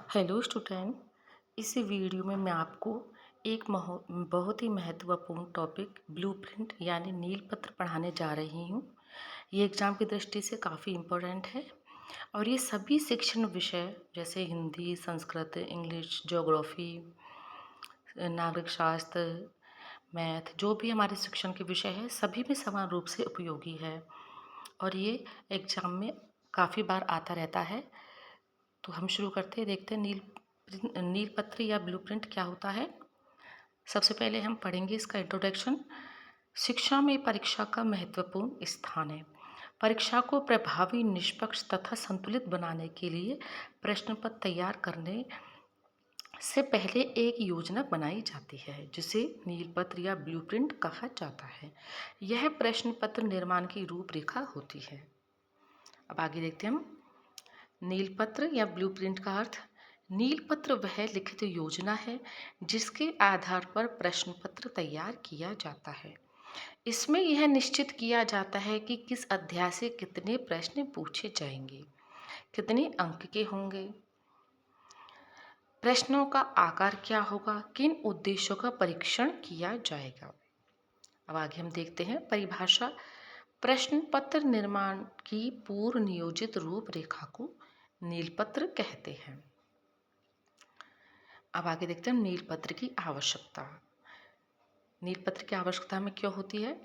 Hello student. इस video में मैं आपको एक बहुत ही महत्वपूर्ण टॉपिक ब्लूप्रिंट यानी नील पत्र पढ़ाने जा रही हूँ। ये एग्ज़ाम की दृष्टि से काफ़ी इम्पोर्टेंट है और ये सभी शिक्षण विषय जैसे हिंदी, संस्कृत, इंग्लिश, ज्योग्राफी, नागरिक शास्त्र, मैथ, जो भी हमारे शिक्षण के विषय है सभी में समान रूप से उपयोगी है और ये एग्ज़ाम में काफ़ी बार आता रहता है। तो हम शुरू करते हैं, देखते हैं नील पत्र या ब्लूप्रिंट क्या होता है। सबसे पहले हम पढ़ेंगे इसका इंट्रोडक्शन। शिक्षा में परीक्षा का महत्वपूर्ण स्थान है। परीक्षा को प्रभावी, निष्पक्ष तथा संतुलित बनाने के लिए प्रश्न पत्र तैयार करने से पहले एक योजना बनाई जाती है जिसे नील पत्र या ब्लूप्रिंट कहा जाता है। यह प्रश्न पत्र निर्माण की रूपरेखा होती है। अब आगे देखते हैं हम। नील पत्र या ब्लूप्रिंट का अर्थ। नील पत्र वह लिखित योजना है जिसके आधार पर प्रश्न पत्र तैयार किया जाता है। इसमें यह निश्चित किया जाता है कि किस अध्याय से कितने प्रश्न पूछे जाएंगे, कितने अंक के होंगे, प्रश्नों का आकार क्या होगा, किन उद्देश्यों का परीक्षण किया जाएगा। अब आगे हम देखते हैं परिभाषा। प्रश्न पत्र निर्माण की पूर्व नियोजित रूपरेखा को नील पत्र कहते हैं। अब आगे देखते हैं नील पत्र की आवश्यकता। नील पत्र की आवश्यकता में क्यों होती है।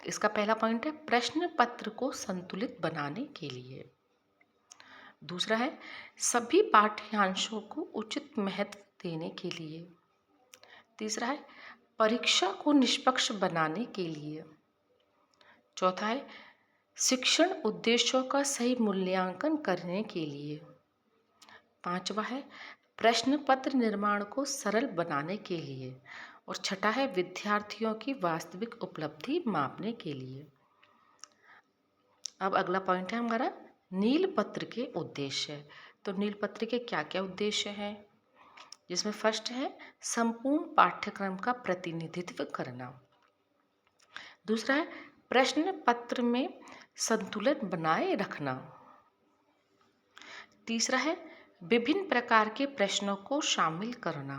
इसका पहला पॉइंट है प्रश्न पत्र को संतुलित बनाने के लिए। दूसरा है सभी पाठ्यांशों को उचित महत्व देने के लिए। तीसरा है परीक्षा को निष्पक्ष बनाने के लिए। चौथा है शिक्षण उद्देश्यों का सही मूल्यांकन करने के लिए। पांचवा है प्रश्न पत्र निर्माण को सरल बनाने के लिए। और छठा है विद्यार्थियों की वास्तविक उपलब्धि मापने के लिए। अब अगला पॉइंट है हमारा नील पत्र के उद्देश्य। तो नील पत्र के क्या क्या उद्देश्य हैं, जिसमें फर्स्ट है संपूर्ण पाठ्यक्रम का प्रतिनिधित्व करना। दूसरा है प्रश्न पत्र में संतुलन बनाए रखना। तीसरा है विभिन्न प्रकार के प्रश्नों को शामिल करना।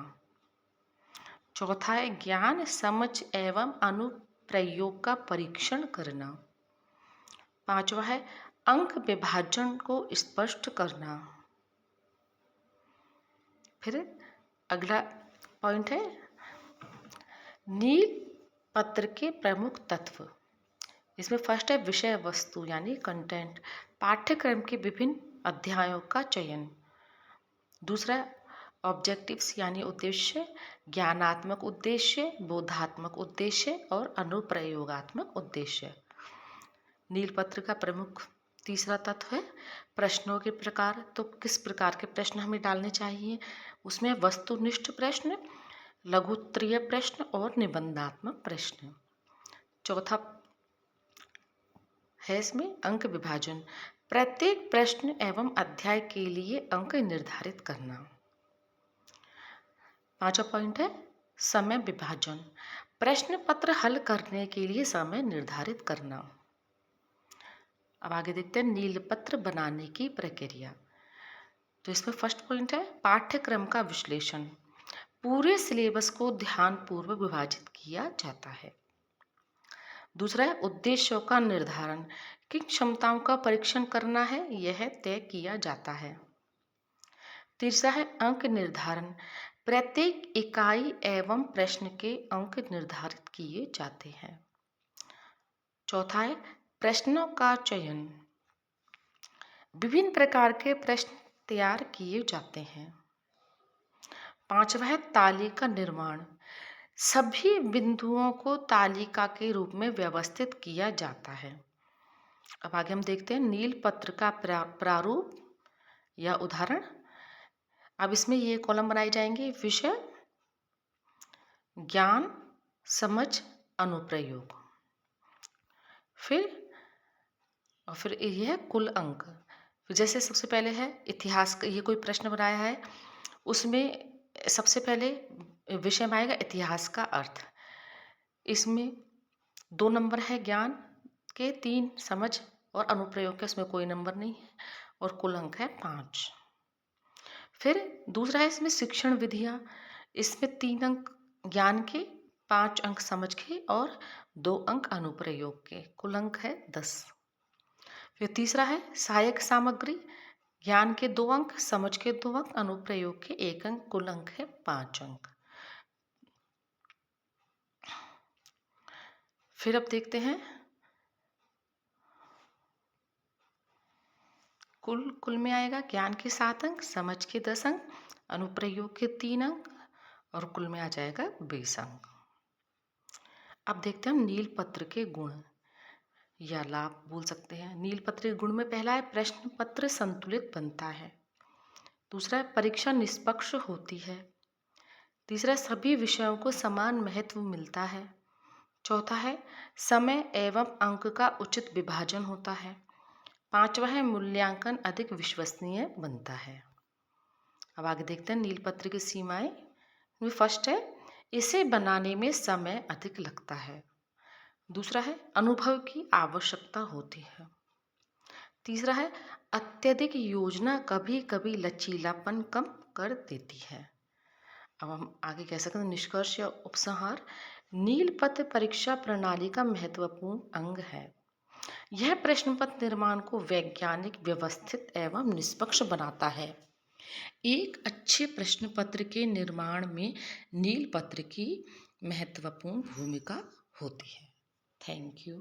चौथा है ज्ञान, समझ एवं अनुप्रयोग का परीक्षण करना। पांचवा है अंक विभाजन को स्पष्ट करना। फिर अगला पॉइंट है नील पत्र के प्रमुख तत्व। इसमें फर्स्ट है विषय वस्तु यानी कंटेंट, पाठ्यक्रम के विभिन्न अध्यायों का चयन। दूसरा ऑब्जेक्टिव्स यानी उद्देश्य, ज्ञानात्मक उद्देश्य, बोधात्मक उद्देश्य और अनुप्रयोगात्मक उद्देश्य। नील पत्र का प्रमुख तीसरा तत्व है प्रश्नों के प्रकार। तो किस प्रकार के प्रश्न हमें डालने चाहिए, उसमें वस्तुनिष्ठ प्रश्न, लघुत्तरीय प्रश्न और निबंधात्मक प्रश्न। चौथा है इसमें अंक विभाजन, प्रत्येक प्रश्न एवं अध्याय के लिए अंक निर्धारित करना। पांचवा पॉइंट है समय विभाजन, प्रश्न पत्र हल करने के लिए समय निर्धारित करना। अब आगे देखते हैं नील पत्र बनाने की प्रक्रिया। तो इसमें फर्स्ट पॉइंट है पाठ्यक्रम का विश्लेषण, पूरे सिलेबस को ध्यानपूर्वक विभाजित किया जाता है। दूसरा है उद्देश्यों का निर्धारण, किन क्षमताओं का परीक्षण करना है यह तय किया जाता है। तीसरा है अंक निर्धारण, प्रत्येक इकाई एवं प्रश्न के अंक निर्धारित किए जाते हैं। चौथा है प्रश्नों का चयन, विभिन्न प्रकार के प्रश्न तैयार किए जाते हैं। पांचवा है तालिका निर्माण, सभी बिंदुओं को तालिका के रूप में व्यवस्थित किया जाता है। अब आगे हम देखते हैं नील पत्र का प्रारूप या उदाहरण। अब इसमें ये कॉलम बनाए जाएंगे विषय, ज्ञान, समझ, अनुप्रयोग। फिर ये है कुल अंक। फिर जैसे सबसे पहले है इतिहास का, ये कोई प्रश्न बनाया है उसमें सबसे पहले विषय में आएगा इतिहास का अर्थ। इसमें 2 नंबर है ज्ञान के, 3 समझ और अनुप्रयोग के, उसमें कोई नंबर नहीं है और कुल अंक है 5। फिर दूसरा है इसमें शिक्षण विधियाँ, इसमें 3 अंक ज्ञान के, 5 अंक समझ के और 2 अंक अनुप्रयोग के, कुल अंक है 10। फिर तीसरा है सहायक सामग्री, ज्ञान के 2 अंक, समझ के 2 अंक, अनुप्रयोग के 1 अंक, कुल अंक है 5 अंक। फिर अब देखते हैं कुल में आएगा ज्ञान के 7 अंक, समझ के 10 अंक, अनुप्रयोग के 3 अंक और कुल में आ जाएगा 20 अंक। अब देखते हैं नील पत्र के गुण या लाभ बोल सकते हैं। नील पत्र के गुण में पहला है प्रश्न पत्र संतुलित बनता है। दूसरा है परीक्षा निष्पक्ष होती है। तीसरा सभी विषयों को समान महत्व मिलता है। चौथा है समय एवं अंक का उचित विभाजन होता है। पांचवा है मूल्यांकन अधिक विश्वसनीय बनता है। अब आगे देखते हैं नीलपत्र की सीमाएं। फर्स्ट है इसे बनाने में समय अधिक लगता है। दूसरा है अनुभव की आवश्यकता होती है। तीसरा है अत्यधिक योजना कभी कभी लचीलापन कम कर देती है। अब हम आगे कह सकते हैं निष्कर्ष या उपसंहार। नीलपत्र परीक्षा प्रणाली का महत्वपूर्ण अंग है। यह प्रश्न पत्र निर्माण को वैज्ञानिक, व्यवस्थित एवं निष्पक्ष बनाता है। एक अच्छे प्रश्न पत्र के निर्माण में नील पत्र की महत्वपूर्ण भूमिका होती है। Thank you.